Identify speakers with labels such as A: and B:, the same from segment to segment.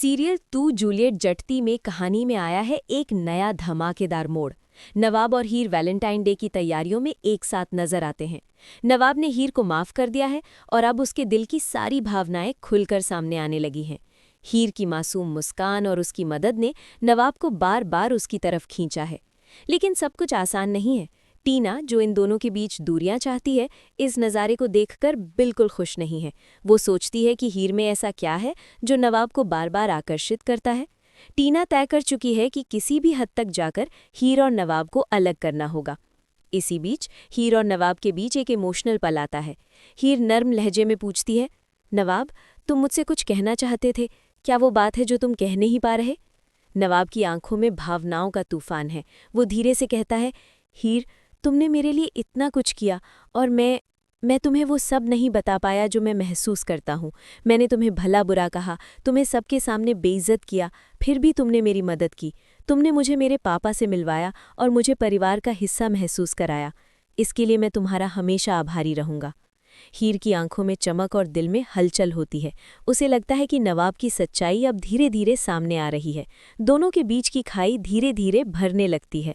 A: Serial तू Juliet जटती में कहानी में आया है एक नया धमाकेदार मोड़। नवाब और हीर वैलेंटाइन डे की तैयारियों में एक साथ नजर आते हैं। नवाब ने हीर को माफ कर दिया है और अब उसके दिल की सारी भावनाएं खुलकर सामने आने लगी हैं। हीर की मासूम मुस्कान और उसकी मदद ने नवाब को बार बार उसकी तरफ खींचा है। लेकिन सब कुछ आसान नहीं है। टीना, जो इन दोनों के बीच दूरियां चाहती है, इस नज़ारे को देखकर बिल्कुल खुश नहीं है। वो सोचती है कि हीर में ऐसा क्या है जो नवाब को बार बार आकर्षित करता है। टीना तय कर चुकी है कि किसी भी हद तक जाकर हीर और नवाब को अलग करना होगा। इसी बीच हीर और नवाब के बीच एक इमोशनल पल आता है। हीर नर्म लहजे में पूछती है, नवाब, तुम मुझसे कुछ कहना चाहते थे, क्या वो बात है जो तुम कह नहीं पा रहे? नवाब की आंखों में भावनाओं का तूफान है। वो धीरे से कहता है, हीर, तुमने मेरे लिए इतना कुछ किया और मैं तुम्हें वो सब नहीं बता पाया जो मैं महसूस करता हूँ। मैंने तुम्हें भला बुरा कहा, तुम्हें सबके सामने बेइज्जत किया, फिर भी तुमने मेरी मदद की। तुमने मुझे मेरे पापा से मिलवाया और मुझे परिवार का हिस्सा महसूस कराया। इसके लिए मैं तुम्हारा हमेशा आभारी रहूँगा। हीर की आंखों में चमक और दिल में हलचल होती है। उसे लगता है कि नवाब की सच्चाई अब धीरे धीरे सामने आ रही है। दोनों के बीच की खाई धीरे धीरे भरने लगती है।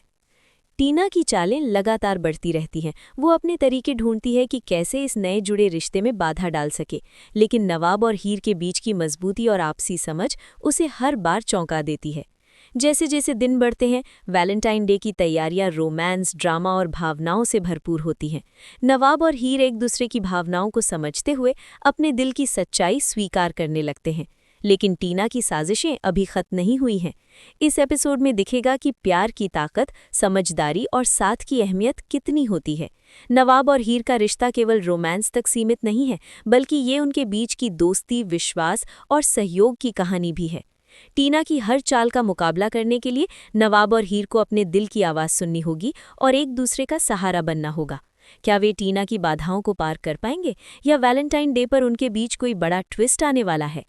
A: टीना की चालें लगातार बढ़ती रहती हैं। वो अपने तरीके ढूंढती है कि कैसे इस नए जुड़े रिश्ते में बाधा डाल सके, लेकिन नवाब और हीर के बीच की मजबूती और आपसी समझ उसे हर बार चौंका देती है। जैसे जैसे दिन बढ़ते हैं, वैलेंटाइन डे की तैयारियां रोमांस, ड्रामा और भावनाओं से भरपूर होती हैं। नवाब और हीर एक दूसरे की भावनाओं को समझते हुए अपने दिल की सच्चाई स्वीकार करने लगते हैं। लेकिन टीना की साजिशें अभी खत्म नहीं हुई हैं। इस एपिसोड में दिखेगा कि प्यार की ताकत, समझदारी और साथ की अहमियत कितनी होती है। नवाब और हीर का रिश्ता केवल रोमांस तक सीमित नहीं है, बल्कि ये उनके बीच की दोस्ती, विश्वास और सहयोग की कहानी भी है। टीना की हर चाल का मुकाबला करने के लिए नवाब और हीर को अपने दिल की आवाज़ सुननी होगी और एक दूसरे का सहारा बनना होगा। क्या वे टीना की बाधाओं को पार कर पाएंगे, या वैलेंटाइन डे पर उनके बीच कोई बड़ा ट्विस्ट आने वाला है?